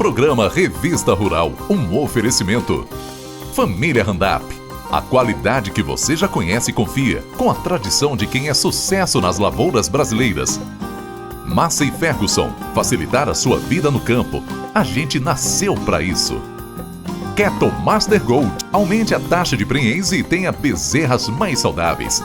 Programa Revista Rural, um oferecimento. Família Randap, a qualidade que você já conhece e confia, com a tradição de quem é sucesso nas lavouras brasileiras. Massey Ferguson, facilitar a sua vida no campo. A gente nasceu para isso. Cattle Master Gold, aumente a taxa de prenhez e tenha bezerras mais saudáveis.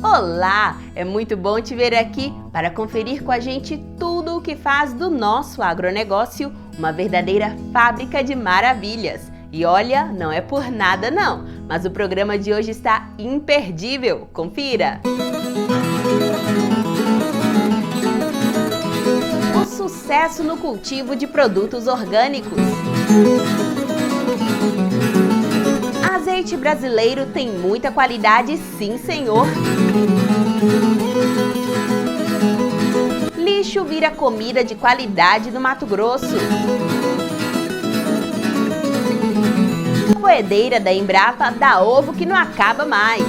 Olá! É muito bom te ver aqui para conferir com a gente tudo o que faz do nosso agronegócio uma verdadeira fábrica de maravilhas. E olha, não é por nada não, mas o programa de hoje está imperdível. Confira! O sucesso no cultivo de produtos orgânicos. Azeite brasileiro tem muita qualidade, sim, senhor. Lixo vira comida de qualidade no Mato Grosso. A coedeira da Embrapa dá ovo que não acaba mais.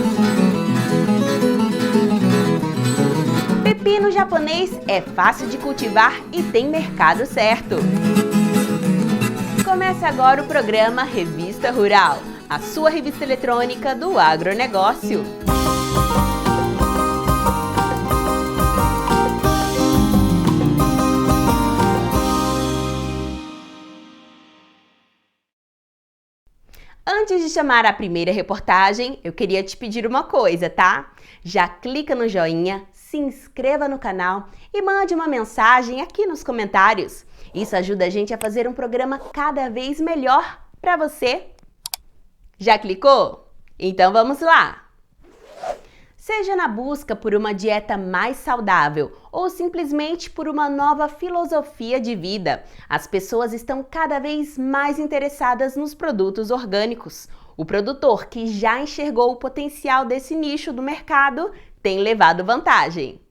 Pepino japonês é fácil de cultivar e tem mercado certo. Começa agora o programa Revista Rural, a sua revista eletrônica do agronegócio. Antes de chamar a primeira reportagem, eu queria te pedir uma coisa, tá? Já clica no joinha, se inscreva no canal e mande uma mensagem aqui nos comentários. Isso ajuda a gente a fazer um programa cada vez melhor para você. Já clicou? Então vamos lá! Seja na busca por uma dieta mais saudável ou simplesmente por uma nova filosofia de vida, as pessoas estão cada vez mais interessadas nos produtos orgânicos. O produtor que já enxergou o potencial desse nicho do mercado tem levado vantagem.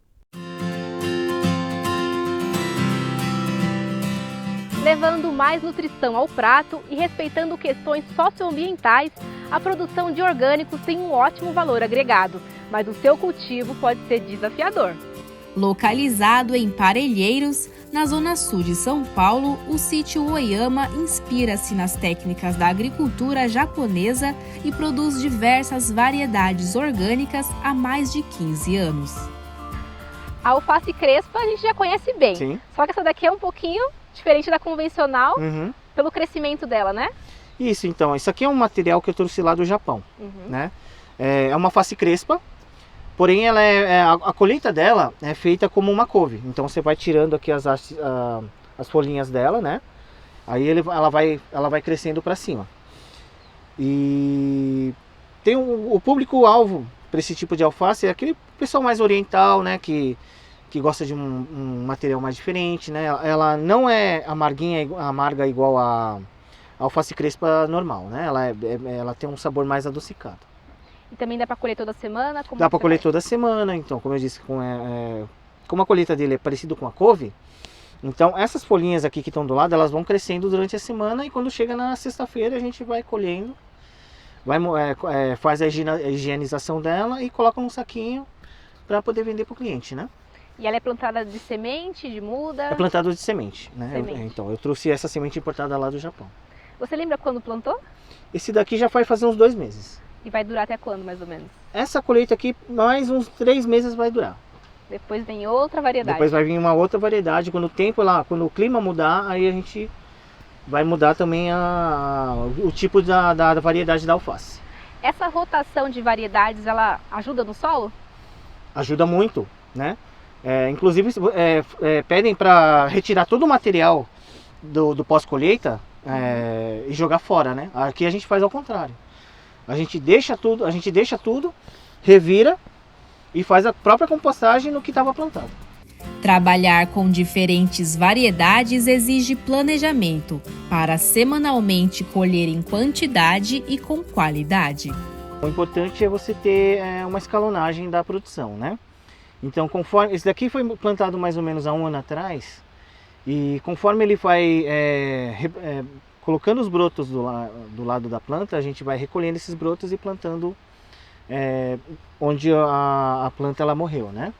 Levando mais nutrição ao prato e respeitando questões socioambientais, a produção de orgânicos tem um ótimo valor agregado, mas o seu cultivo pode ser desafiador. Localizado em Parelheiros, na zona sul de São Paulo, o sítio Oyama inspira-se nas técnicas da agricultura japonesa e produz diversas variedades orgânicas há mais de 15 anos. A alface crespa a gente já conhece bem, Sim. Só que essa daqui é um pouquinho diferente da convencional pelo crescimento dela, né? Isso, então, isso aqui é um material que eu trouxe lá do Japão, né? É uma face crespa, porém ela a colheita dela é feita como uma couve. Então você vai tirando aqui as folhinhas dela, né? Aí ela vai crescendo para cima. E tem o público-alvo para esse tipo de alface é aquele pessoal mais oriental, né? Que gosta de um material mais diferente, né? Ela não é amarga igual a alface crespa normal, né? Ela tem um sabor mais adocicado. E também dá para colher toda semana? Dá para colher toda semana, então, como eu disse, como a colheita dele é parecido com a couve, então essas folhinhas aqui que estão do lado, elas vão crescendo durante a semana e quando chega na sexta-feira a gente vai colhendo, faz a higienização dela e coloca num saquinho para poder vender para o cliente, né? E ela é plantada de semente, de muda? É plantada de semente, né? Então, eu trouxe essa semente importada lá do Japão. Você lembra quando plantou? Esse daqui já vai fazer uns 2 meses. E vai durar até quando, mais ou menos? Essa colheita aqui, mais uns 3 meses vai durar. Depois vem outra variedade. Depois vai vir uma outra variedade. Quando o clima mudar, aí a gente vai mudar também o tipo da variedade da alface. Essa rotação de variedades, ela ajuda no solo? Ajuda muito, né? Inclusive, pedem para retirar todo o material do pós-colheita e jogar fora, né? Aqui a gente faz ao contrário. A gente deixa tudo, revira e faz a própria compostagem no que estava plantado. Trabalhar com diferentes variedades exige planejamento para semanalmente colher em quantidade e com qualidade. O importante é você ter uma escalonagem da produção, né? Então, conforme esse daqui foi plantado mais ou menos há 1 ano atrás, e conforme ele vai colocando os brotos do lado da planta, a gente vai recolhendo esses brotos e plantando onde a planta ela morreu, né?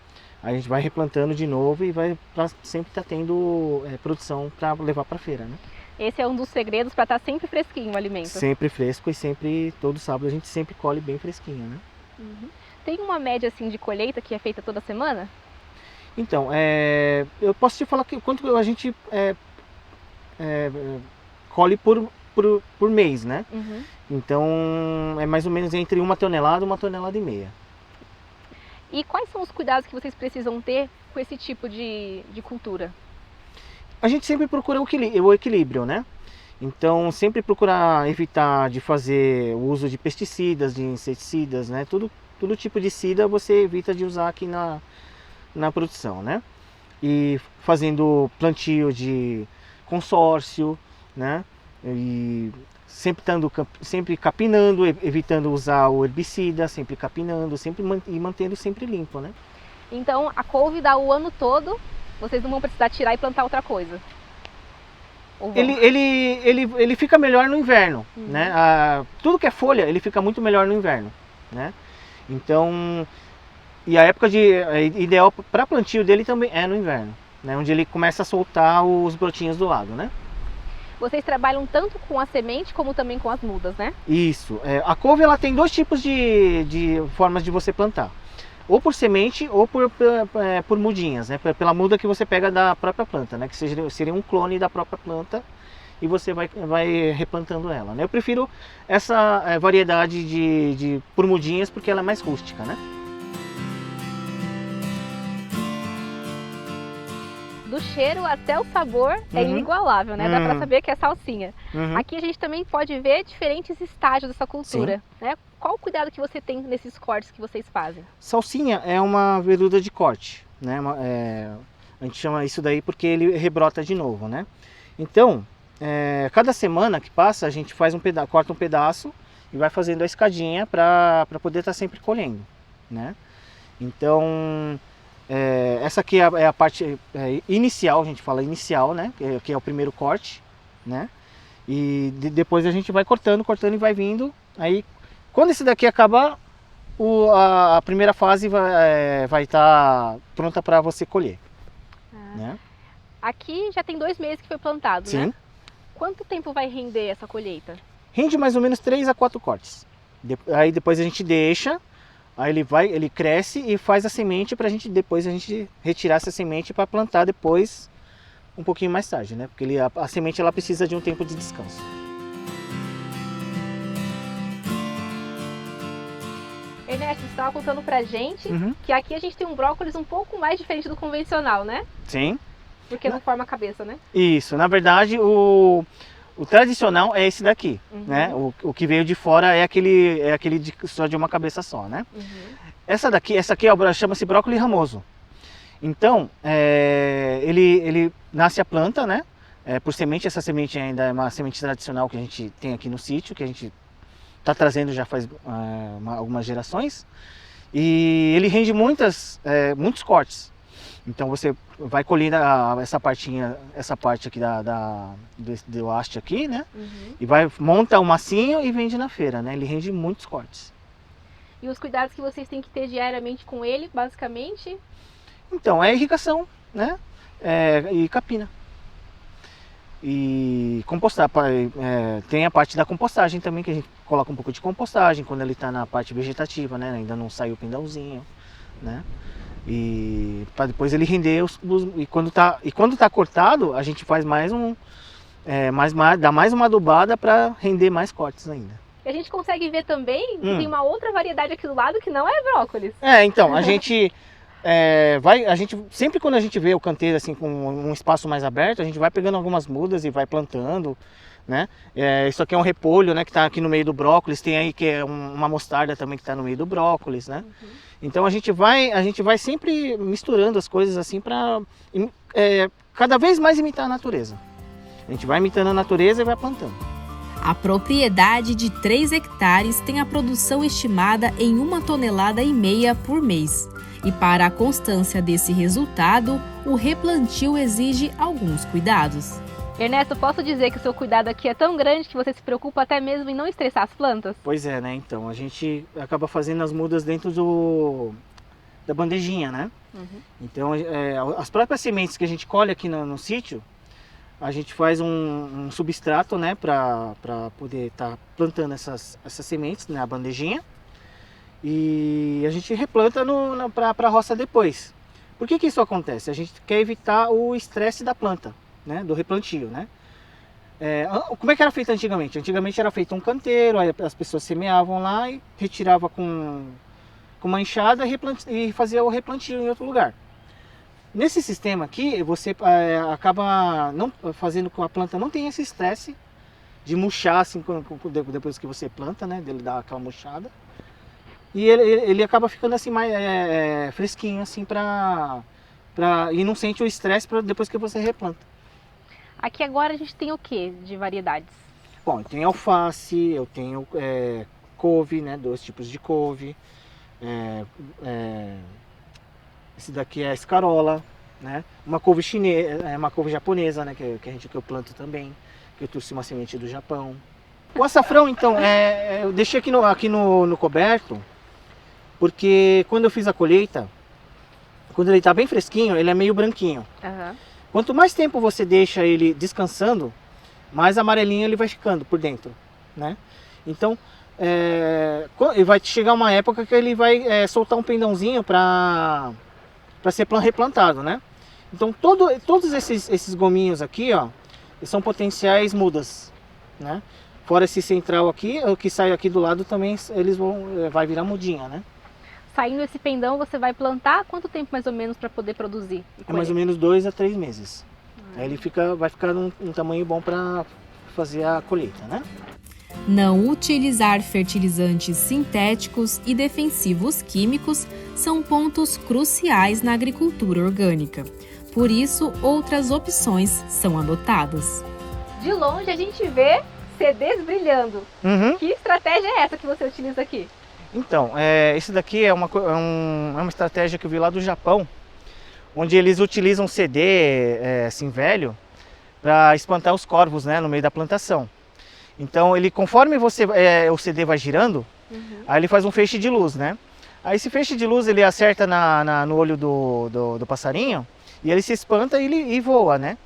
a gente vai replantando de novo e vai pra sempre estar tendo produção para levar para feira, né? Esse é um dos segredos para estar sempre fresquinho o alimento. Sempre fresco e sempre, todo sábado a gente sempre colhe bem fresquinho, né? Tem uma média assim de colheita que é feita toda semana? Então, eu posso te falar que quanto a gente colhe por mês, né? Então é mais ou menos entre 1 tonelada e 1,5 tonelada. E quais são os cuidados que vocês precisam ter com esse tipo de cultura? A gente sempre procura o equilíbrio, né? Então sempre procurar evitar de fazer o uso de pesticidas, de inseticidas, né? Todo tipo de sida você evita de usar aqui na produção, né? E fazendo plantio de consórcio, né? E sempre capinando, evitando usar o herbicida, sempre capinando, e mantendo sempre limpo, né? Então a couve dá o ano todo, vocês não vão precisar tirar e plantar outra coisa? Ou vão? Ele fica melhor no inverno, né? Tudo que é folha, ele fica muito melhor no inverno, né? Então, e a época ideal para plantio dele também é no inverno, né? Onde ele começa a soltar os brotinhos do lado, né? Vocês trabalham tanto com a semente como também com as mudas, né? Isso. A couve ela tem 2 tipos de formas de você plantar. Ou por semente ou por mudinhas, né? Pela muda que você pega da própria planta, né? Que seria um clone da própria planta e você vai replantando ela, né? Eu prefiro essa variedade por mudinhas porque ela é mais rústica, né? Do cheiro até o sabor é inigualável, né? Dá pra saber que é salsinha. Aqui a gente também pode ver diferentes estágios dessa cultura, né? Qual o cuidado que você tem nesses cortes que vocês fazem? Salsinha é uma verdura de corte, né? A gente chama isso daí porque ele rebrota de novo, né? Então, cada semana que passa a gente faz corta um pedaço e vai fazendo a escadinha para poder estar sempre colhendo, né? Então, essa aqui é a parte inicial, a gente fala inicial, né? Que é o primeiro corte, né? E depois a gente vai cortando e vai vindo. Aí, quando esse daqui acabar, a primeira fase vai estar pronta para você colher, né? Aqui já tem 2 meses que foi plantado, Sim. né? Quanto tempo vai render essa colheita? Rende mais ou menos 3 a 4 cortes. Aí depois a gente deixa. Aí ele cresce e faz a semente para depois a gente retirar essa semente para plantar depois um pouquinho mais tarde, né? Porque a semente ela precisa de um tempo de descanso. Ernesto, você estava contando pra gente que aqui a gente tem um brócolis um pouco mais diferente do convencional, né?Sim. Porque não forma a cabeça, né? Isso, na verdade o tradicional é esse daqui, né? O que veio de fora é aquele só de uma cabeça só, né? Essa aqui chama-se brócolis ramoso. Então, ele nasce a planta, né? Por semente, essa semente ainda é uma semente tradicional que a gente tem aqui no sítio, que a gente está trazendo já faz algumas gerações. E ele rende muitos cortes. Então você vai colhendo essa parte aqui do haste aqui, né? E monta o massinho e vende na feira, né? Ele rende muitos cortes. E os cuidados que vocês têm que ter diariamente com ele, basicamente? Então, é irrigação, né? E capina. E compostar. Tem a parte da compostagem também, que a gente coloca um pouco de compostagem quando ele está na parte vegetativa, né? Ainda não saiu o pindãozinho, né? E para depois ele render e quando tá cortado, a gente faz dá mais uma adubada para render mais cortes ainda. E a gente consegue ver também que tem uma outra variedade aqui do lado que não é brócolis. Então, a gente sempre quando a gente vê o canteiro assim com um espaço mais aberto, a gente vai pegando algumas mudas e vai plantando, né? Isso aqui é um repolho, né, que está aqui no meio do brócolis, tem aí que é uma mostarda também que está no meio do brócolis, né? Então a gente vai sempre misturando as coisas assim para cada vez mais imitar a natureza. A gente vai imitando a natureza e vai plantando. A propriedade de 3 hectares tem a produção estimada em 1,5 tonelada por mês. E para a constância desse resultado, o replantio exige alguns cuidados. Ernesto, posso dizer que o seu cuidado aqui é tão grande que você se preocupa até mesmo em não estressar as plantas? Pois é, né? Então, a gente acaba fazendo as mudas dentro da bandejinha, né? Uhum. Então, as próprias sementes que a gente colhe aqui no sítio, a gente faz um substrato, né, para poder estar plantando essas sementes na bandejinha. E a gente replanta para a roça depois. Por que isso acontece? A gente quer evitar o estresse da planta, né, do replantio, né? Como é que era feito antigamente? Antigamente era feito um canteiro, aí as pessoas semeavam lá e retirava com uma enxada e fazia o replantio em outro lugar. Nesse sistema aqui, você acaba não fazendo com que a planta não tenha esse estresse de murchar assim, depois que você planta, né? Dele dar aquela murchada. E ele acaba ficando assim mais fresquinho, assim, e não sente o estresse depois que você replanta. Aqui agora a gente tem o que de variedades? Bom, eu tenho alface, eu tenho couve, né? 2 tipos de couve. Esse daqui é a escarola, né? Uma couve chinesa, uma couve japonesa, né? Que eu planto também, que eu trouxe uma semente do Japão. O açafrão, então, eu deixei aqui no coberto, porque quando eu fiz a colheita, quando ele está bem fresquinho, ele é meio branquinho. Uhum. Quanto mais tempo você deixa ele descansando, mais amarelinho ele vai ficando por dentro, né? Então, vai chegar uma época que ele vai soltar um pendãozinho para ser replantado, né? Então todos esses gominhos aqui, ó, são potenciais mudas, né? Fora esse central aqui, o que sai aqui do lado também vai virar mudinha, né? Saindo esse pendão, você vai plantar quanto tempo mais ou menos para poder produzir? É mais ou menos 2 a 3 meses. Aí ele vai ficar num tamanho bom para fazer a colheita, né? Não utilizar fertilizantes sintéticos e defensivos químicos são pontos cruciais na agricultura orgânica. Por isso, outras opções são adotadas. De longe a gente vê CDs brilhando. Uhum. Que estratégia é essa que você utiliza aqui? Então, esse daqui é uma estratégia que eu vi lá do Japão, onde eles utilizam CD assim velho para espantar os corvos, né, no meio da plantação. Então, conforme o CD vai girando, aí ele faz um feixe de luz, né? Aí esse feixe de luz ele acerta no olho do passarinho e ele se espanta e voa, né?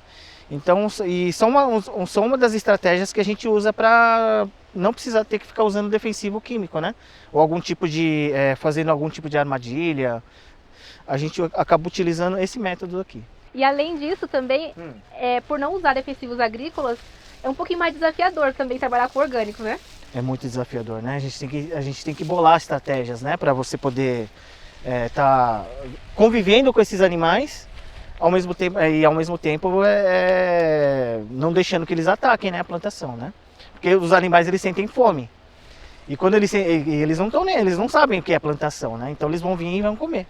Então, são uma das estratégias que a gente usa para não precisar ter que ficar usando defensivo químico, né? Ou fazendo algum tipo de armadilha. A gente acaba utilizando esse método aqui. E além disso também, por não usar defensivos agrícolas, é um pouquinho mais desafiador também trabalhar com orgânico, né? É muito desafiador, né? A gente tem que bolar estratégias, né? Para você poder tá convivendo com esses animais ao mesmo tempo não deixando que eles ataquem, né, a plantação, né? Porque os animais eles sentem fome. E quando eles não sabem o que é plantação, né? Então eles vão vir e vão comer.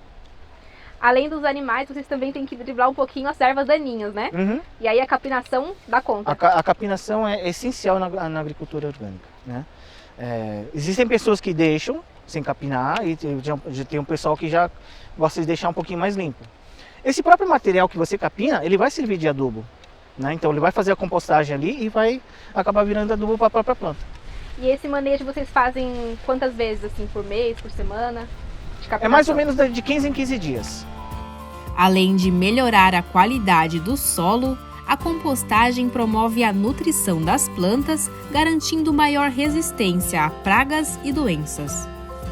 Além dos animais, vocês também têm que driblar um pouquinho as ervas daninhas, né? Uhum. E aí a capinação dá conta. A capinação é essencial na agricultura orgânica, né? Existem pessoas que deixam sem capinar e já tem um pessoal que já gosta de deixar um pouquinho mais limpo. Esse próprio material que você capina, ele vai servir de adubo, né? Então ele vai fazer a compostagem ali e vai acabar virando adubo para a própria planta. E esse manejo vocês fazem quantas vezes, assim, por mês, por semana? É mais ou menos de 15 em 15 dias. Além de melhorar a qualidade do solo, a compostagem promove a nutrição das plantas, garantindo maior resistência a pragas e doenças.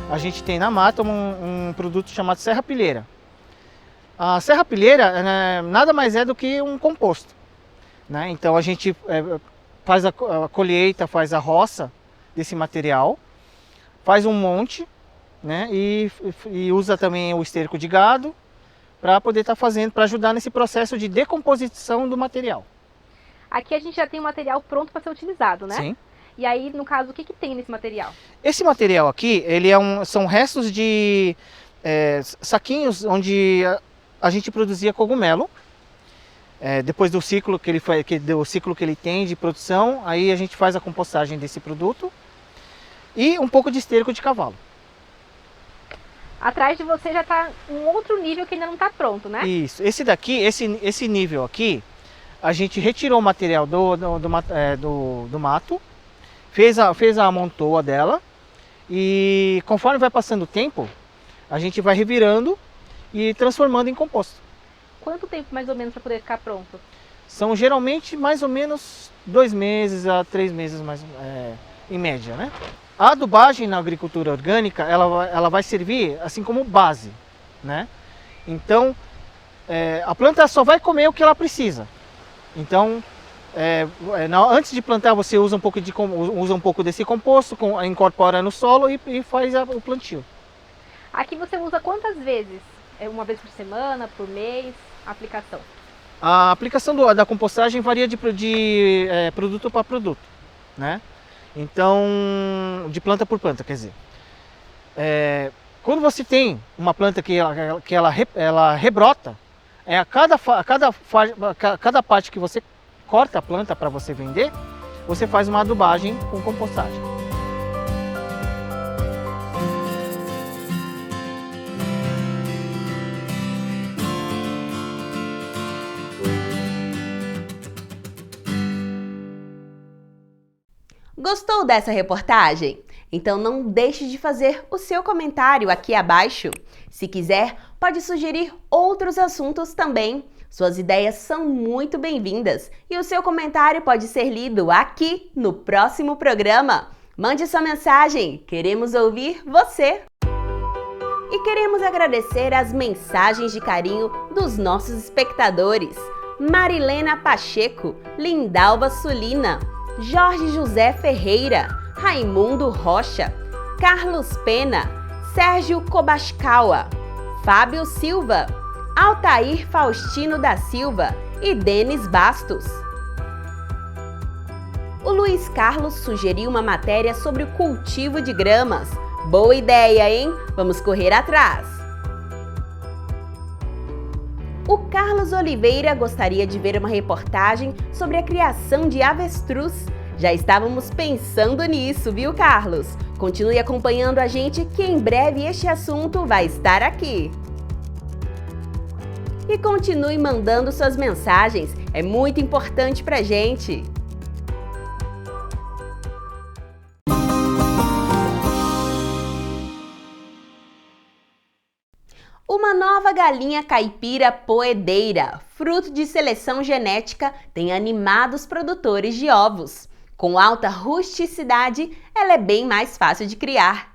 A gente tem na mata um produto chamado serrapilheira. A serrapilheira nada mais é do que um composto, né? Então a gente faz a colheita, faz a roça desse material, faz um monte, né? E usa também o esterco de gado para poder estar fazendo, para ajudar nesse processo de decomposição do material. Aqui a gente já tem o material pronto para ser utilizado, né? Sim. E aí, no caso, o que tem nesse material? Esse material aqui, são restos de saquinhos onde a gente produzia cogumelo. Depois do ciclo que ele tem de produção, aí a gente faz a compostagem desse produto e um pouco de esterco de cavalo. Atrás de você já está um outro nível que ainda não está pronto, né? Isso. Esse daqui, esse nível aqui, a gente retirou o material do mato, fez a amontoa dela e conforme vai passando o tempo, a gente vai revirando e transformando em composto. Quanto tempo mais ou menos para poder ficar pronto? São geralmente mais ou menos 2 meses a 3 meses em média, né? A adubagem na agricultura orgânica, ela vai servir assim como base, né? Então, a planta só vai comer o que ela precisa. Então, antes de plantar, você usa um pouco desse composto, incorpora no solo e faz o plantio. Aqui você usa quantas vezes? Uma vez por semana, por mês, a aplicação? A aplicação da compostagem varia de produto para produto, né? Então, de planta por planta, quer dizer. Quando você tem uma planta que ela rebrota, a cada parte que você corta a planta para você vender, você faz uma adubagem com compostagem. Gostou dessa reportagem? Então não deixe de fazer o seu comentário aqui abaixo. Se quiser, pode sugerir outros assuntos também. Suas ideias são muito bem-vindas e o seu comentário pode ser lido aqui no próximo programa. Mande sua mensagem, queremos ouvir você! E queremos agradecer as mensagens de carinho dos nossos espectadores: Marilena Pacheco, Lindalva Sulina, Jorge José Ferreira, Raimundo Rocha, Carlos Pena, Sérgio Kobascawa, Fábio Silva, Altair Faustino da Silva e Denis Bastos. O Luiz Carlos sugeriu uma matéria sobre o cultivo de gramas. Boa ideia, hein? Vamos correr atrás! O Carlos Oliveira gostaria de ver uma reportagem sobre a criação de avestruz. Já estávamos pensando nisso, viu, Carlos? Continue acompanhando a gente que em breve este assunto vai estar aqui. E continue mandando suas mensagens, é muito importante pra gente. Uma nova galinha caipira poedeira, fruto de seleção genética, tem animado os produtores de ovos. Com alta rusticidade, ela é bem mais fácil de criar.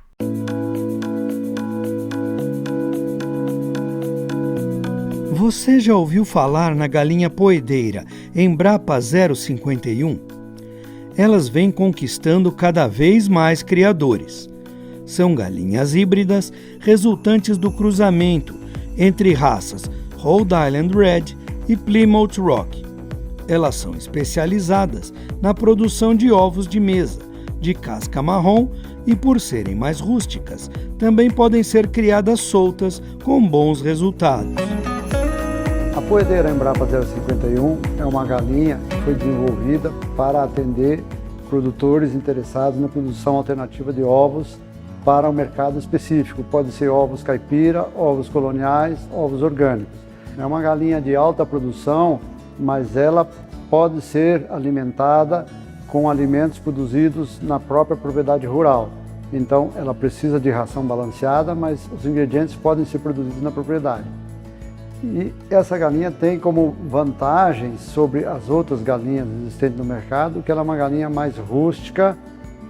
Você já ouviu falar na galinha poedeira Embrapa 051? Elas vêm conquistando cada vez mais criadores. São galinhas híbridas resultantes do cruzamento entre raças Rhode Island Red e Plymouth Rock. Elas são especializadas na produção de ovos de mesa, de casca marrom e, por serem mais rústicas, também podem ser criadas soltas com bons resultados. A poedeira Embrapa 051 é uma galinha que foi desenvolvida para atender produtores interessados na produção alternativa de ovos para um mercado específico. Pode ser ovos caipira, ovos coloniais, ovos orgânicos. É uma galinha de alta produção, mas ela pode ser alimentada com alimentos produzidos na própria propriedade rural. Então, ela precisa de ração balanceada, mas os ingredientes podem ser produzidos na propriedade. E essa galinha tem como vantagem sobre as outras galinhas existentes no mercado que ela é uma galinha mais rústica,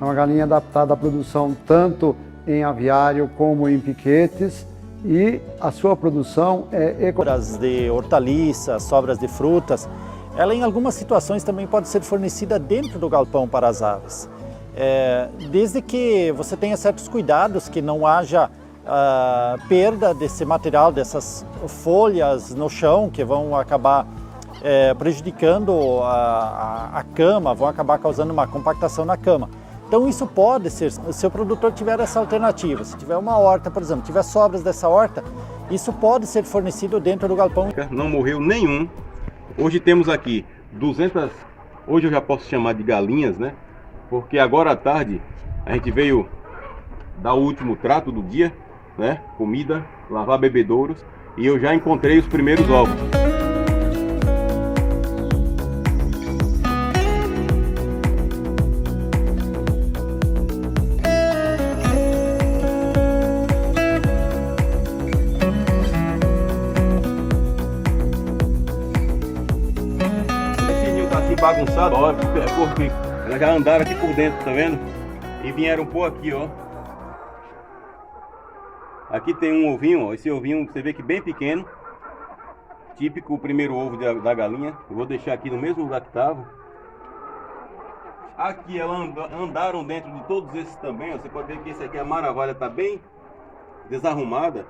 é uma galinha adaptada à produção tanto em aviário como em piquetes, e a sua produção é sobras de hortaliças, sobras de frutas, ela em algumas situações também pode ser fornecida dentro do galpão para as aves. Desde que você tenha certos cuidados, que não haja perda desse material, dessas folhas no chão que vão acabar prejudicando a cama, vão acabar causando uma compactação na cama. Então isso pode ser, se o produtor tiver essa alternativa, se tiver uma horta, por exemplo, tiver sobras dessa horta, isso pode ser fornecido dentro do galpão. Não morreu nenhum. Hoje temos aqui 200, hoje eu já posso chamar de galinhas, né? Porque agora à tarde a gente veio dar o último trato do dia, né? Comida, lavar bebedouros, e eu já encontrei os primeiros ovos. bagunçado, ó, porque elas já andaram aqui por dentro, tá vendo? E vieram pôr aqui, ó. Aqui tem um ovinho, ó. Esse ovinho você vê que bem pequeno. Típico o primeiro ovo da galinha. Eu vou deixar aqui no mesmo lugar que estava. Aqui elas andaram dentro de todos esses também, ó. Você pode ver que esse aqui, a maravilha, tá bem desarrumada.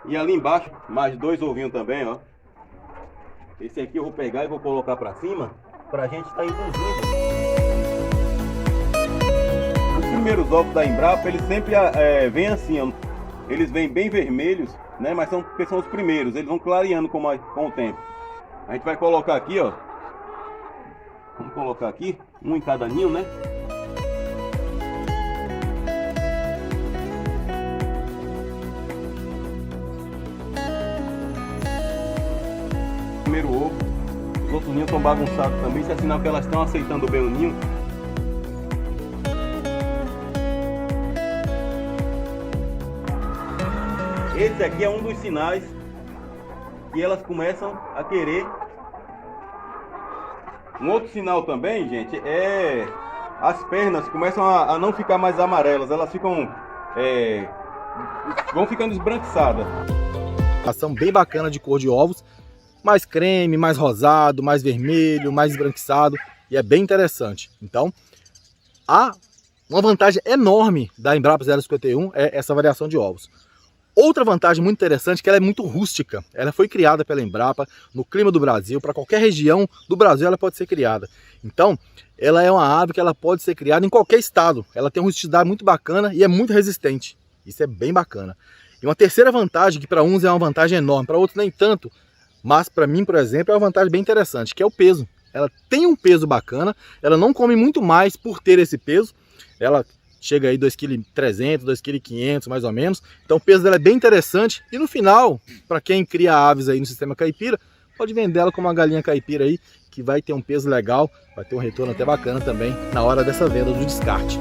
E ali embaixo, mais 2 ovinhos também, ó. Esse aqui eu vou pegar e vou colocar pra cima, pra gente estar induzindo. Os primeiros ovos da Embrapa, eles sempre vêm assim, ó. Eles vêm bem vermelhos, né? Mas porque são os primeiros, eles vão clareando com o tempo. A gente vai colocar aqui, ó. Vamos colocar aqui, um em cada ninho, né? Primeiro ovo. Os outros ninhos estão bagunçados também. Isso é sinal que elas estão aceitando bem o ninho. Esse aqui é um dos sinais que elas começam a querer. Um outro sinal também, gente, é as pernas começam a não ficar mais amarelas. Elas ficam vão ficando esbranquiçadas. Ação bem bacana de cor de ovos, mais creme, mais rosado, mais vermelho, mais esbranquiçado, e é bem interessante. Então, uma vantagem enorme da Embrapa 051 é essa variação de ovos. Outra vantagem muito interessante é que ela é muito rústica. Ela foi criada pela Embrapa no clima do Brasil, para qualquer região do Brasil ela pode ser criada. Então, ela é uma ave que ela pode ser criada em qualquer estado. Ela tem uma rusticidade muito bacana e é muito resistente. Isso é bem bacana. E uma terceira vantagem, que para uns é uma vantagem enorme, para outros nem tanto, mas para mim, por exemplo, é uma vantagem bem interessante, que é o peso. Ela tem um peso bacana, ela não come muito mais por ter esse peso. Ela chega aí 2,3 kg, 2,5 kg mais ou menos. Então o peso dela é bem interessante. E no final, para quem cria aves aí no sistema caipira, pode vender ela como uma galinha caipira aí, que vai ter um peso legal, vai ter um retorno até bacana também na hora dessa venda do descarte.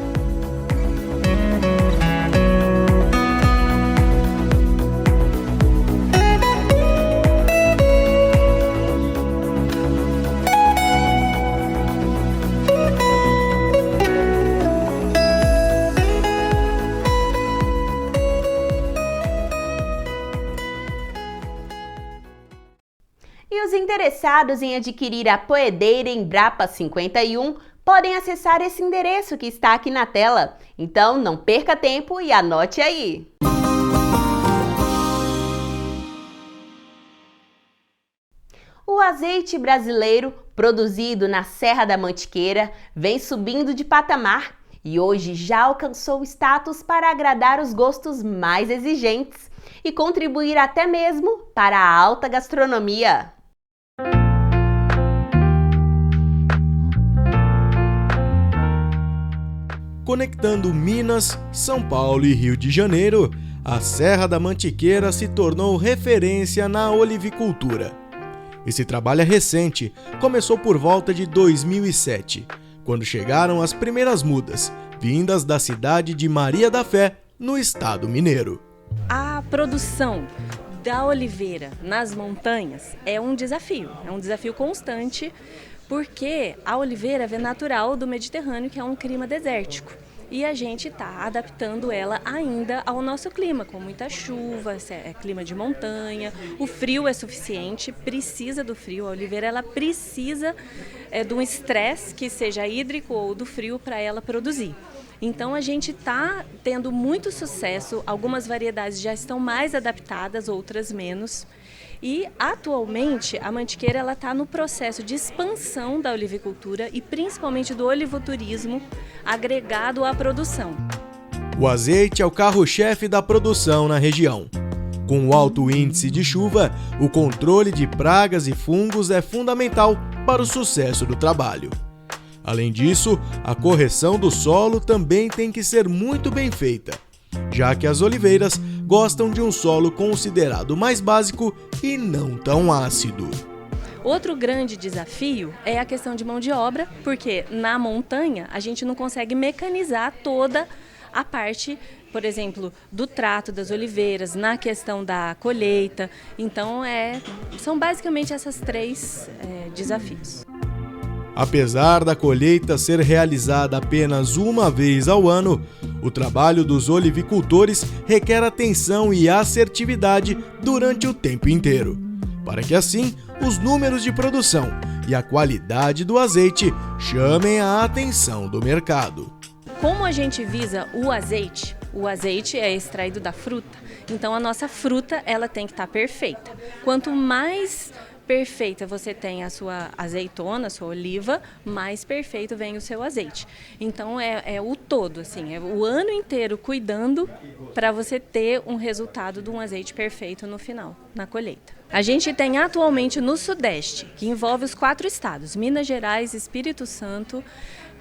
E os interessados em adquirir a poedeira Embrapa 51 podem acessar esse endereço que está aqui na tela. Então não perca tempo e anote aí! O azeite brasileiro, produzido na Serra da Mantiqueira, vem subindo de patamar e hoje já alcançou o status para agradar os gostos mais exigentes e contribuir até mesmo para a alta gastronomia. Conectando Minas, São Paulo e Rio de Janeiro, a Serra da Mantiqueira se tornou referência na olivicultura. Esse trabalho é recente, começou por volta de 2007, quando chegaram as primeiras mudas, vindas da cidade de Maria da Fé, no estado mineiro. A produção da oliveira nas montanhas é um desafio constante, porque a oliveira é natural do Mediterrâneo, que é um clima desértico. E a gente está adaptando ela ainda ao nosso clima, com muita chuva, é clima de montanha, o frio é suficiente, precisa do frio, a oliveira ela precisa de um estresse, que seja hídrico ou do frio, para ela produzir. Então a gente está tendo muito sucesso, algumas variedades já estão mais adaptadas, outras menos. E atualmente a Mantiqueira está no processo de expansão da olivicultura e principalmente do olivoturismo agregado à produção. O azeite é o carro-chefe da produção na região. Com o alto índice de chuva, o controle de pragas e fungos é fundamental para o sucesso do trabalho. Além disso, a correção do solo também tem que ser muito bem feita, já que as oliveiras gostam de um solo considerado mais básico e não tão ácido. Outro grande desafio é a questão de mão de obra, porque na montanha a gente não consegue mecanizar toda a parte, por exemplo, do trato das oliveiras, na questão da colheita. Então são basicamente esses três desafios. Apesar da colheita ser realizada apenas uma vez ao ano, o trabalho dos olivicultores requer atenção e assertividade durante o tempo inteiro, para que assim os números de produção e a qualidade do azeite chamem a atenção do mercado. Como a gente visa o azeite é extraído da fruta, então a nossa fruta ela tem que estar perfeita. Quanto mais perfeita você tem a sua azeitona, a sua oliva, mais perfeito vem o seu azeite. Então é o todo, assim, é o ano inteiro cuidando para você ter um resultado de um azeite perfeito no final, na colheita. A gente tem atualmente no Sudeste, que envolve os 4 estados, Minas Gerais, Espírito Santo,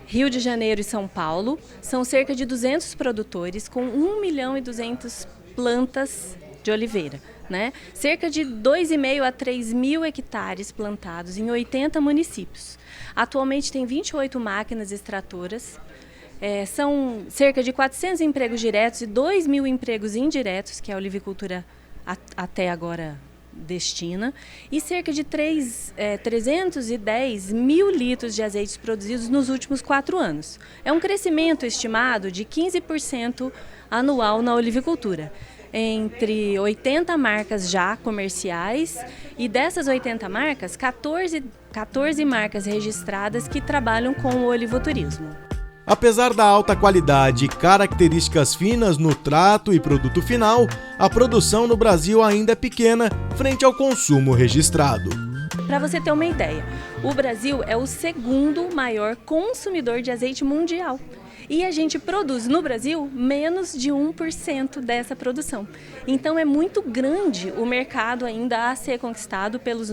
Rio de Janeiro e São Paulo, são cerca de 200 produtores com 1.200.000 plantas de oliveira. Né? Cerca de 2.500 a 3.000 hectares plantados em 80 municípios. Atualmente tem 28 máquinas extratoras, são cerca de 400 empregos diretos e 2.000 empregos indiretos, que a olivicultura até agora destina, e cerca de 310 mil litros de azeites produzidos nos últimos 4 anos. É um crescimento estimado de 15% anual na olivicultura. Entre 80 marcas já comerciais e dessas 80 marcas, 14 marcas registradas que trabalham com o olivoturismo. Apesar da alta qualidade e características finas no trato e produto final, a produção no Brasil ainda é pequena frente ao consumo registrado. Para você ter uma ideia, o Brasil é o 2º maior consumidor de azeite mundial. E a gente produz no Brasil menos de 1% dessa produção. Então é muito grande o mercado ainda a ser conquistado pela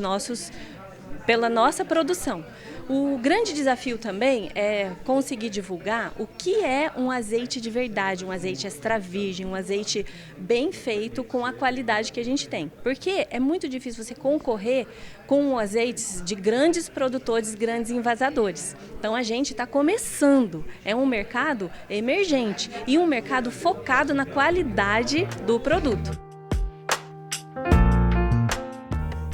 nossa produção. O grande desafio também é conseguir divulgar o que é um azeite de verdade, um azeite extra virgem, um azeite bem feito com a qualidade que a gente tem. Porque é muito difícil você concorrer com azeites de grandes produtores, grandes envasadores. Então a gente está começando, é um mercado emergente e um mercado focado na qualidade do produto.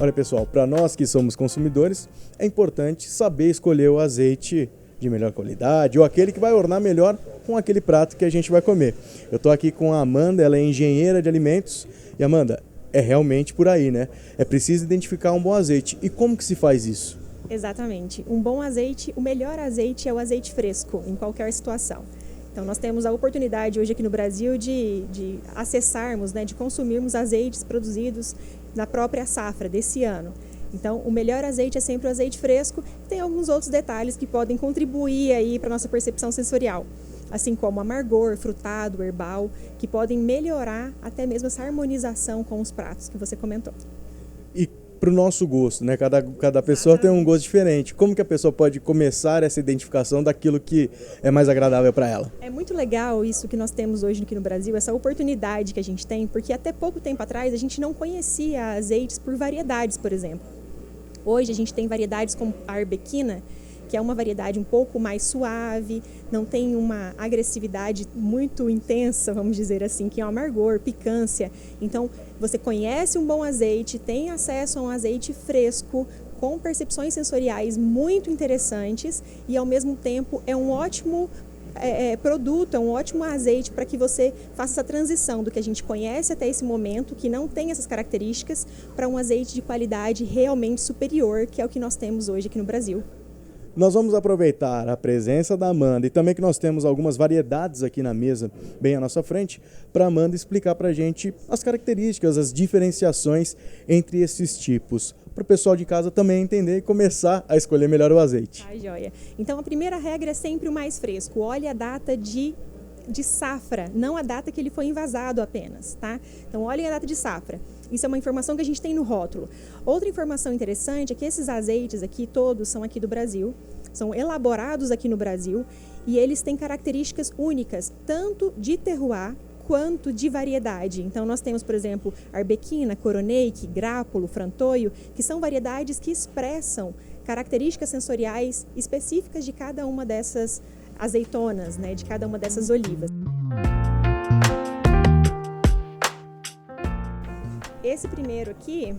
Olha pessoal, para nós que somos consumidores, é importante saber escolher o azeite de melhor qualidade ou aquele que vai ornar melhor com aquele prato que a gente vai comer. Eu estou aqui com a Amanda, ela é engenheira de alimentos. E Amanda, é realmente por aí, né? É preciso identificar um bom azeite. E como que se faz isso? Exatamente. Um bom azeite, o melhor azeite é o azeite fresco, em qualquer situação. Então nós temos a oportunidade hoje aqui no Brasil de acessarmos, de consumirmos azeites produzidos na própria safra desse ano. Então o melhor azeite é sempre o azeite fresco. Tem alguns outros detalhes que podem contribuir aí para a nossa percepção sensorial, assim como amargor, frutado, herbal, que podem melhorar até mesmo essa harmonização com os pratos que você comentou. E para o nosso gosto, né? Cada pessoa tem um gosto diferente. Como que a pessoa pode começar essa identificação daquilo que é mais agradável para ela? É muito legal isso que nós temos hoje aqui no Brasil, essa oportunidade que a gente tem, porque até pouco tempo atrás a gente não conhecia azeites por variedades, por exemplo. Hoje a gente tem variedades como a arbequina, que é uma variedade um pouco mais suave, não tem uma agressividade muito intensa, vamos dizer assim, que é o amargor, picância. Então, você conhece um bom azeite, tem acesso a um azeite fresco, com percepções sensoriais muito interessantes e, ao mesmo tempo, é um ótimo produto, é um ótimo azeite para que você faça essa transição do que a gente conhece até esse momento, que não tem essas características, para um azeite de qualidade realmente superior, que é o que nós temos hoje aqui no Brasil. Nós vamos aproveitar a presença da Amanda e também que nós temos algumas variedades aqui na mesa, bem à nossa frente, para a Amanda explicar para a gente as características, as diferenciações entre esses tipos, para o pessoal de casa também entender e começar a escolher melhor o azeite. Ah, joia. Então a primeira regra é sempre o mais fresco. Olhe a data de safra, não a data que ele foi envasado apenas, tá? Então olhem a data de safra. Isso é uma informação que a gente tem no rótulo. Outra informação interessante é que esses azeites aqui, todos são aqui do Brasil, são elaborados aqui no Brasil e eles têm características únicas, tanto de terroir quanto de variedade. Então nós temos, por exemplo, arbequina, coroneik, grápulo, frantoio, que são variedades que expressam características sensoriais específicas de cada uma dessas azeitonas, de cada uma dessas olivas. Esse primeiro aqui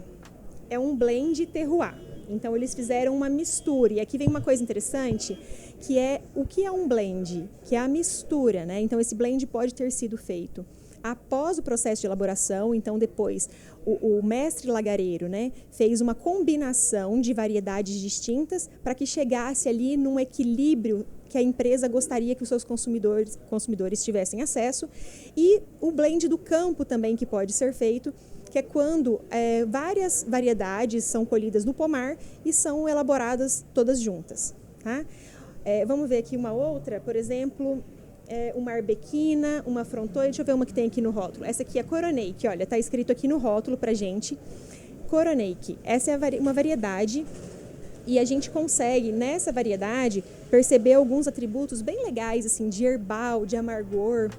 é um blend terroir. Então eles fizeram uma mistura. E aqui vem uma coisa interessante, que é o que é um blend, que é a mistura, né? Então esse blend pode ter sido feito após o processo de elaboração. Então depois o mestre lagareiro, né, fez uma combinação de variedades distintas para que chegasse ali num equilíbrio que a empresa gostaria que os seus consumidores tivessem acesso. E o blend do campo também, que pode ser feito, que é quando várias variedades são colhidas no pomar e são elaboradas todas juntas. Tá? Vamos ver aqui uma outra, por exemplo, uma arbequina, uma frontoia. Deixa eu ver uma que tem aqui no rótulo. Essa aqui é Coroneik, olha, está escrito aqui no rótulo pra gente. Coroneik, essa é uma variedade e a gente consegue, nessa variedade, perceber alguns atributos bem legais, assim, de herbal, de amargor,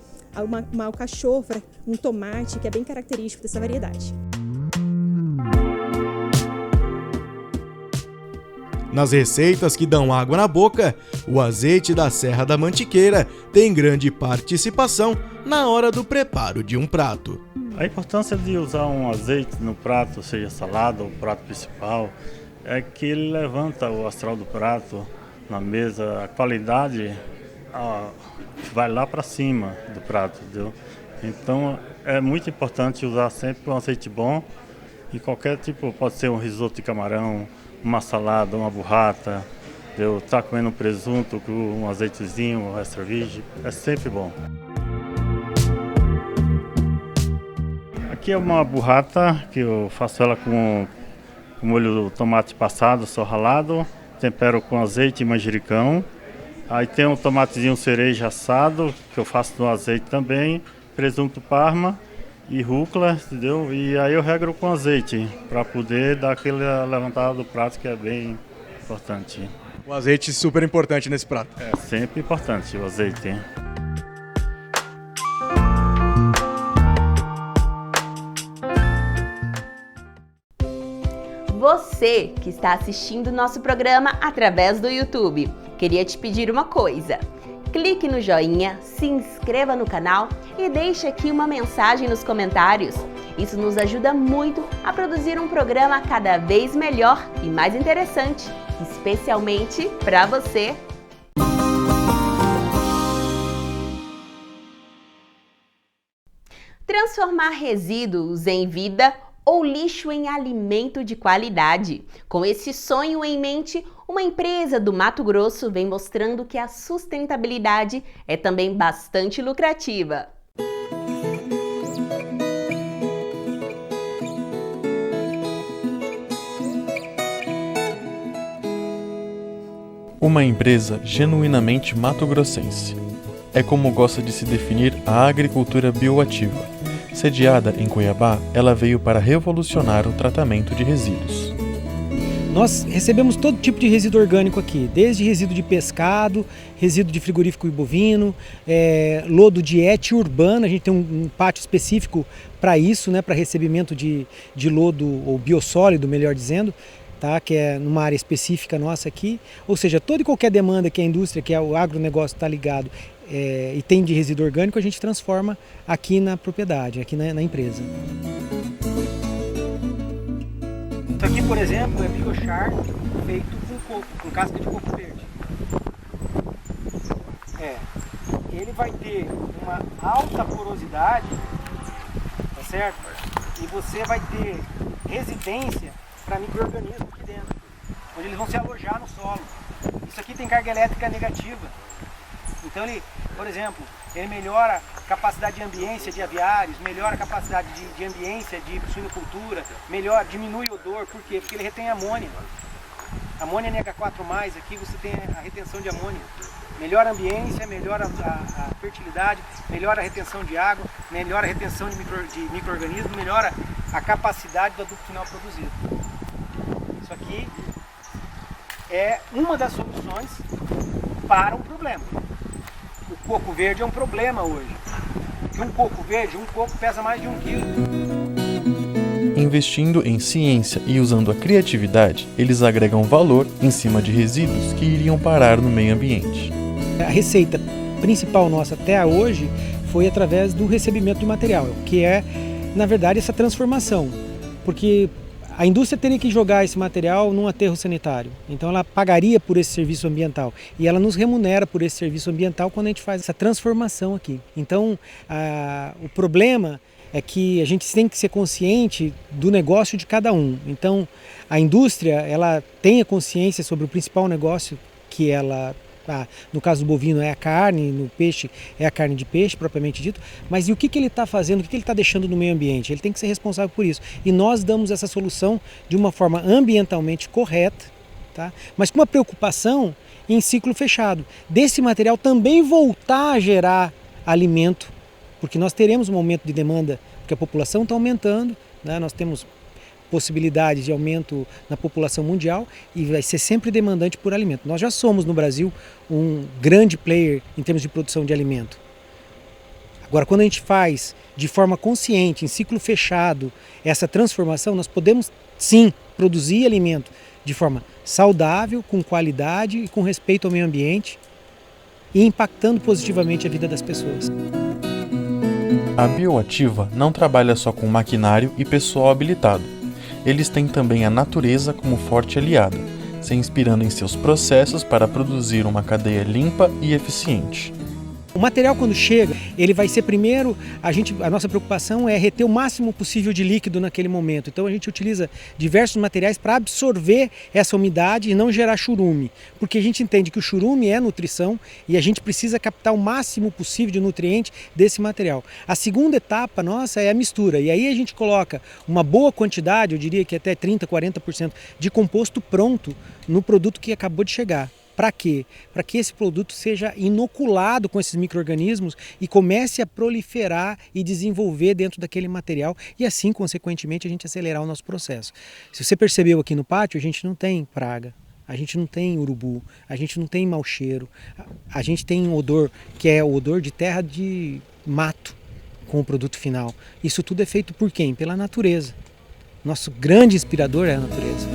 uma alcachofra, um tomate, que é bem característico dessa variedade. Nas receitas que dão água na boca, o azeite da Serra da Mantiqueira tem grande participação na hora do preparo de um prato. A importância de usar um azeite no prato, seja salada ou prato principal, é que ele levanta o astral do prato na mesa, a qualidade vai lá para cima do prato, entendeu? Então é muito importante usar sempre um azeite bom e qualquer tipo, pode ser um risoto de camarão, uma salada, uma burrata, entendeu? Tá comendo um presunto com um azeitezinho, um extra virgem, é sempre bom. Aqui é uma burrata que eu faço ela com molho de tomate passado, só ralado, tempero com azeite e manjericão. Aí tem um tomatezinho cereja assado, que eu faço no azeite também, presunto parma e rúcula, entendeu? E aí eu regro com azeite, para poder dar aquele levantada do prato, que é bem importante. O azeite super importante nesse prato. É sempre importante o azeite. Você que está assistindo nosso programa através do YouTube, queria te pedir uma coisa. Clique no joinha, se inscreva no canal e deixe aqui uma mensagem nos comentários. Isso nos ajuda muito a produzir um programa cada vez melhor e mais interessante, especialmente para você. Transformar resíduos em vida ou lixo em alimento de qualidade. Com esse sonho em mente, uma empresa do Mato Grosso vem mostrando que a sustentabilidade é também bastante lucrativa. Uma empresa genuinamente mato-grossense. É como gosta de se definir a agricultura bioativa. Sediada em Cuiabá, ela veio para revolucionar o tratamento de resíduos. Nós recebemos todo tipo de resíduo orgânico aqui, desde resíduo de pescado, resíduo de frigorífico e bovino, lodo de ET urbana. A gente tem um pátio específico para isso, né, para recebimento de lodo ou biossólido, melhor dizendo, tá, que é numa área específica nossa aqui. Ou seja, toda e qualquer demanda que a indústria, que o agronegócio está ligado, e tem de resíduo orgânico, a gente transforma aqui na propriedade, aqui na empresa. Isso aqui, por exemplo, é biochar feito com coco, com casca de coco verde. Ele vai ter uma alta porosidade, tá certo? E você vai ter residência para micro-organismos aqui dentro, onde eles vão se alojar no solo. Isso aqui tem carga elétrica negativa. Então ele, por exemplo, ele melhora a capacidade de ambiência de aviários, melhora a capacidade de ambiência de suinocultura, diminui o odor. Por quê? Porque ele retém amônia. Amônia NH4+, aqui você tem a retenção de amônia. Melhora a ambiência, melhora a fertilidade, melhora a retenção de água, melhora a retenção de micro-organismos, melhora a capacidade do adubo final produzido. Isso aqui é uma das soluções para um problema. O coco verde é um problema hoje. Porque um coco verde, um coco pesa mais de 1 quilo. Investindo em ciência e usando a criatividade, eles agregam valor em cima de resíduos que iriam parar no meio ambiente. A receita principal nossa até hoje foi através do recebimento de material, que é, na verdade, essa transformação. Porque A indústria teria que jogar esse material num aterro sanitário, então ela pagaria por esse serviço ambiental e ela nos remunera por esse serviço ambiental quando a gente faz essa transformação aqui. Então o problema é que a gente tem que ser consciente do negócio de cada um. Então a indústria ela tem a consciência sobre o principal negócio que ela, no caso do bovino é a carne, no peixe é a carne de peixe propriamente dito, mas e o que ele está fazendo, o que ele está deixando no meio ambiente? Ele tem que ser responsável por isso. E nós damos essa solução de uma forma ambientalmente correta, tá? Mas com uma preocupação em ciclo fechado, desse material também voltar a gerar alimento, porque nós teremos um aumento de demanda, porque a população está aumentando, né? Nós temos possibilidades de aumento na população mundial e vai ser sempre demandante por alimento. Nós já somos no Brasil um grande player em termos de produção de alimento. Agora, quando a gente faz de forma consciente, em ciclo fechado, essa transformação, nós podemos sim produzir alimento de forma saudável, com qualidade e com respeito ao meio ambiente e impactando positivamente a vida das pessoas. A Bioativa não trabalha só com maquinário e pessoal habilitado. Eles têm também a natureza como forte aliada, se inspirando em seus processos para produzir uma cadeia limpa e eficiente. O material quando chega, ele vai ser primeiro, a nossa preocupação é reter o máximo possível de líquido naquele momento. Então a gente utiliza diversos materiais para absorver essa umidade e não gerar churume. Porque a gente entende que o churume é nutrição e a gente precisa captar o máximo possível de nutriente desse material. A segunda etapa nossa é a mistura. E aí a gente coloca uma boa quantidade, eu diria que até 30%, 40% de composto pronto no produto que acabou de chegar. Para quê? Para que esse produto seja inoculado com esses micro-organismos e comece a proliferar e desenvolver dentro daquele material e assim, consequentemente, a gente acelerar o nosso processo. Se você percebeu aqui no pátio, a gente não tem praga, a gente não tem urubu, a gente não tem mau cheiro, a gente tem um odor que é o odor de terra de mato com o produto final. Isso tudo é feito por quem? Pela natureza. Nosso grande inspirador é a natureza.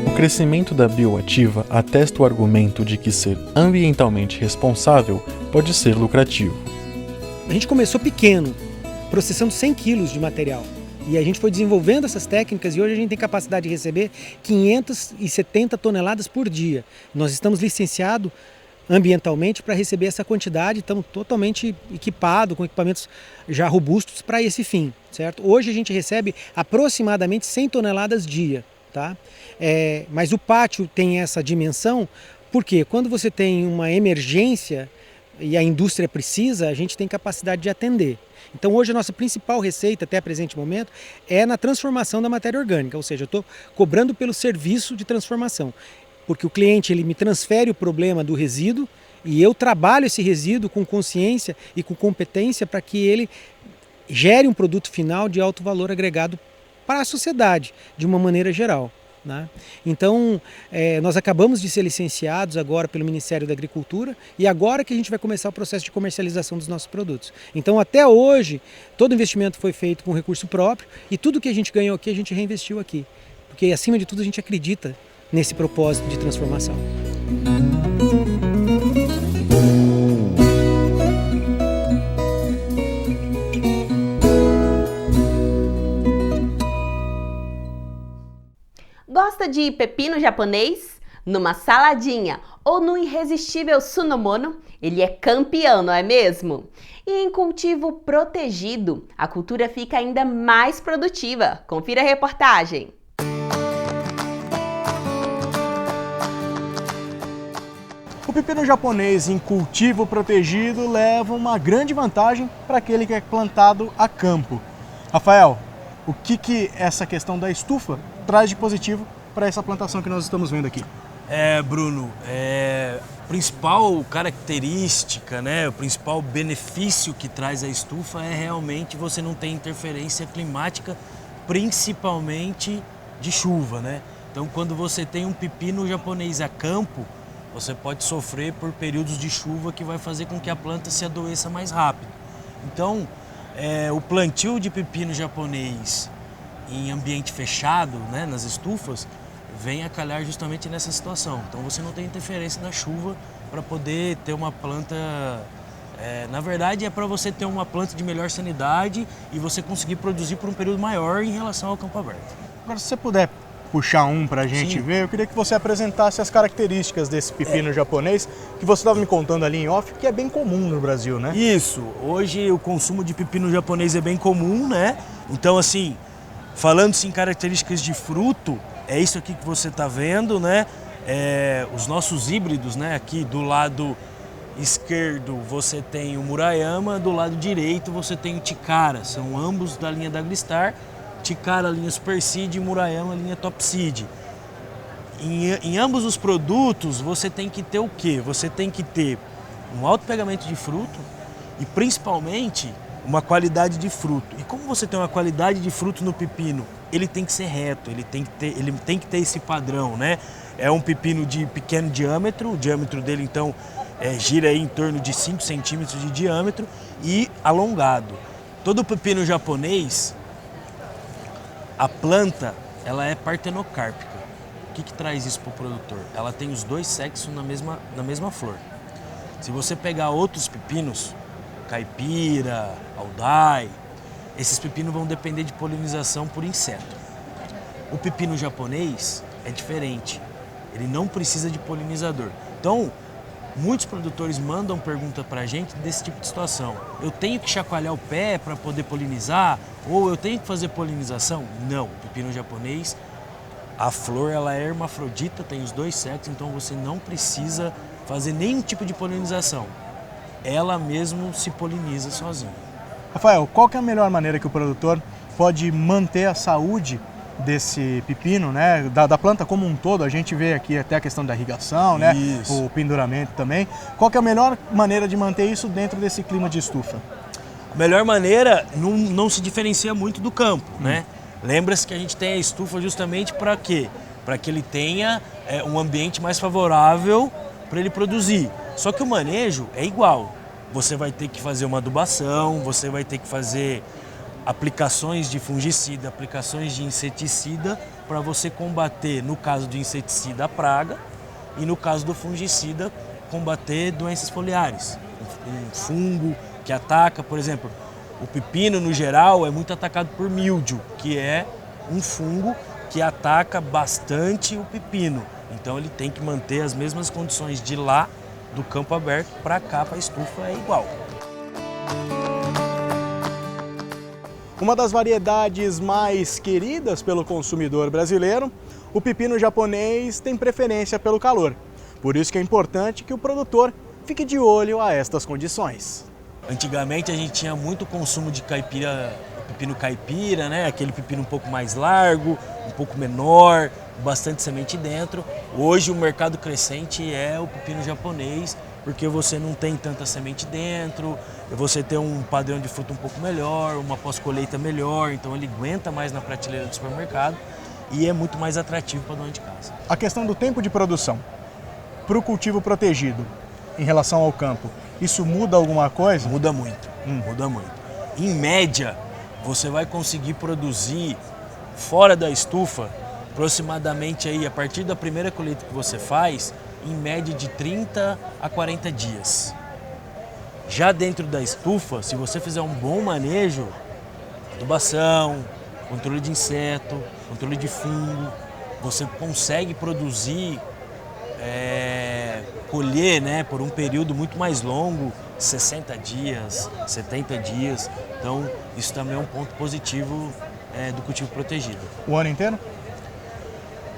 O crescimento da Bioativa atesta o argumento de que ser ambientalmente responsável pode ser lucrativo. A gente começou pequeno, processando 100 quilos de material. E a gente foi desenvolvendo essas técnicas e hoje a gente tem capacidade de receber 570 toneladas por dia. Nós estamos licenciados ambientalmente para receber essa quantidade, estamos totalmente equipados com equipamentos já robustos para esse fim, certo? Hoje a gente recebe aproximadamente 100 toneladas dia. Tá? Mas o pátio tem essa dimensão porque quando você tem uma emergência e a indústria precisa, a gente tem capacidade de atender. Então hoje a nossa principal receita até o presente momento é na transformação da matéria orgânica, ou seja, eu estou cobrando pelo serviço de transformação, porque o cliente ele me transfere o problema do resíduo e eu trabalho esse resíduo com consciência e com competência para que ele gere um produto final de alto valor agregado para a sociedade, de uma maneira geral, né? Então, nós acabamos de ser licenciados agora pelo Ministério da Agricultura e agora que a gente vai começar o processo de comercialização dos nossos produtos. Então, até hoje, todo investimento foi feito com recurso próprio e tudo que a gente ganhou aqui, a gente reinvestiu aqui. Porque, acima de tudo, a gente acredita nesse propósito de transformação. Gosta de pepino japonês? Numa saladinha ou no irresistível sunomono? Ele é campeão, não é mesmo? E em cultivo protegido, a cultura fica ainda mais produtiva. Confira a reportagem. O pepino japonês em cultivo protegido leva uma grande vantagem para aquele que é plantado a campo. Rafael, o que essa questão da estufa traz de positivo para essa plantação que nós estamos vendo aqui? Bruno, a principal característica, né, o principal benefício que traz a estufa é realmente você não ter interferência climática, principalmente de chuva, né? Então, quando você tem um pepino japonês a campo, você pode sofrer por períodos de chuva que vai fazer com que a planta se adoeça mais rápido. Então, o plantio de pepino japonês em ambiente fechado, né, nas estufas, vem a calhar justamente nessa situação. Então você não tem interferência da chuva para poder ter uma planta Na verdade, é para você ter uma planta de melhor sanidade e você conseguir produzir por um período maior em relação ao campo aberto. Agora, se você puder puxar um para a gente ver, eu queria que você apresentasse as características desse pepino japonês, que você estava me contando ali em off, que é bem comum no Brasil, né? Isso. Hoje o consumo de pepino japonês é bem comum, né? Então, assim, falando-se em características de fruto, é isso aqui que você está vendo, né? Os nossos híbridos, né? Aqui do lado esquerdo você tem o Murayama, do lado direito você tem o Chikara. São ambos da linha da Agristar. Chikara, linha Super Seed, e Murayama, linha Top Seed. Em ambos os produtos você tem que ter o quê? Você tem que ter um alto pegamento de fruto e principalmente uma qualidade de fruto. E como você tem uma qualidade de fruto no pepino, ele tem que ser reto, ele tem que ter esse padrão, né? É um pepino de pequeno diâmetro, o diâmetro dele então gira aí em torno de 5 centímetros de diâmetro e alongado. Todo pepino japonês, a planta, ela é partenocárpica. O que traz isso para o produtor? Ela tem os dois sexos na mesma flor. Se você pegar outros pepinos, caipira, aldai, esses pepinos vão depender de polinização por inseto. O pepino japonês é diferente, ele não precisa de polinizador. Então, muitos produtores mandam pergunta para a gente desse tipo de situação. Eu tenho que chacoalhar o pé para poder polinizar? Ou eu tenho que fazer polinização? Não, o pepino japonês, a flor ela é hermafrodita, tem os dois sexos, então você não precisa fazer nenhum tipo de polinização. Ela mesmo se poliniza sozinha. Rafael, qual que é a melhor maneira que o produtor pode manter a saúde desse pepino, né, da planta como um todo? A gente vê aqui até a questão da irrigação, né, o penduramento também. Qual que é a melhor maneira de manter isso dentro desse clima de estufa? A melhor maneira não se diferencia muito do campo, né? Lembra-se que a gente tem a estufa justamente para quê? Para que ele tenha um ambiente mais favorável para ele produzir. Só que o manejo é igual. Você vai ter que fazer uma adubação, você vai ter que fazer aplicações de fungicida, aplicações de inseticida para você combater, no caso do inseticida, a praga e no caso do fungicida, combater doenças foliares. Um fungo que ataca, por exemplo, o pepino no geral é muito atacado por míldio, que é um fungo que ataca bastante o pepino. Então ele tem que manter as mesmas condições de lá do campo aberto para cá, para a estufa é igual. Uma das variedades mais queridas pelo consumidor brasileiro, o pepino japonês tem preferência pelo calor. Por isso que é importante que o produtor fique de olho a estas condições. Antigamente a gente tinha muito consumo de caipira, pepino caipira, né? Aquele pepino um pouco mais largo, um pouco menor, bastante semente dentro. Hoje o mercado crescente é o pepino japonês, porque você não tem tanta semente dentro, você tem um padrão de fruta um pouco melhor, uma pós-colheita melhor, então ele aguenta mais na prateleira do supermercado e é muito mais atrativo para dona de casa. A questão do tempo de produção para o cultivo protegido em relação ao campo, isso muda alguma coisa? Muda muito, muda muito. Em média, você vai conseguir produzir fora da estufa aproximadamente aí, a partir da primeira colheita que você faz, em média de 30 a 40 dias. Já dentro da estufa, se você fizer um bom manejo, adubação, controle de inseto, controle de fungo, você consegue produzir, colher, né, por um período muito mais longo, 60 dias, 70 dias. Então, isso também é um ponto positivo do cultivo protegido. O ano inteiro?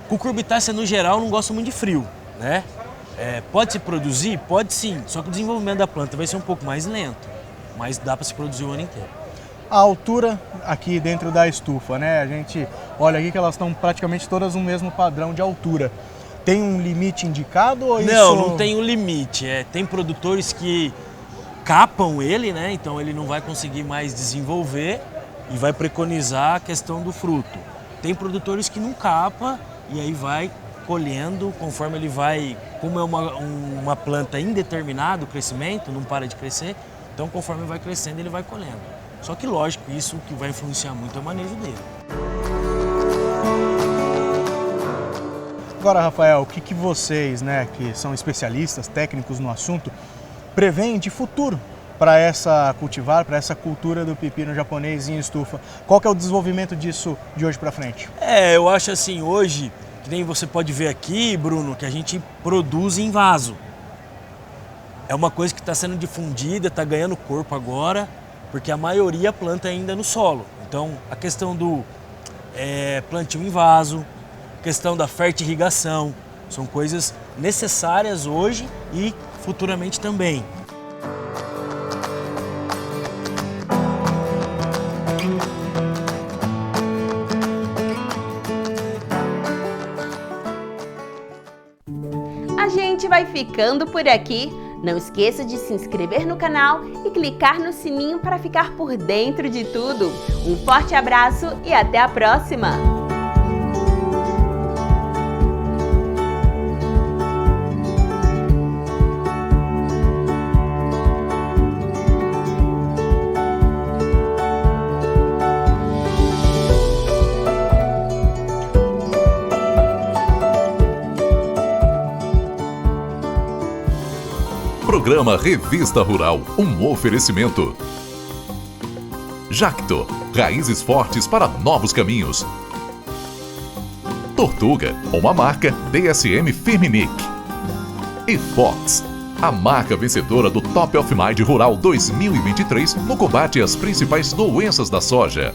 Cucurbitácea, no geral, não gosta muito de frio, né? Pode se produzir? Pode sim, só que o desenvolvimento da planta vai ser um pouco mais lento, mas dá para se produzir o ano inteiro. A altura aqui dentro da estufa, né? A gente olha aqui que elas estão praticamente todas no mesmo padrão de altura. Tem um limite indicado ou isso? Não tem um limite. Tem produtores que capam ele, né? Então ele não vai conseguir mais desenvolver e vai preconizar a questão do fruto. Tem produtores que não capa e aí vai colhendo conforme ele vai, como é uma planta indeterminada, o crescimento, não para de crescer, então conforme vai crescendo ele vai colhendo. Só que lógico, isso que vai influenciar muito é o manejo dele. Agora, Rafael, o que vocês, né, que são especialistas, técnicos no assunto, preveem de futuro para essa cultivar, para essa cultura do pepino japonês em estufa. Qual que é o desenvolvimento disso de hoje para frente? Eu acho assim, hoje, que nem você pode ver aqui, Bruno, que a gente produz em vaso. É uma coisa que está sendo difundida, está ganhando corpo agora, porque a maioria planta ainda no solo. Então, a questão do plantio em vaso, questão da fertirrigação, são coisas necessárias hoje e futuramente também. A gente vai ficando por aqui. Não esqueça de se inscrever no canal e clicar no sininho para ficar por dentro de tudo. Um forte abraço e até a próxima! Programa Revista Rural, um oferecimento. Jacto, raízes fortes para novos caminhos. Tortuga, uma marca DSM Firmenich. E Fox, a marca vencedora do Top of Mind Rural 2023 no combate às principais doenças da soja.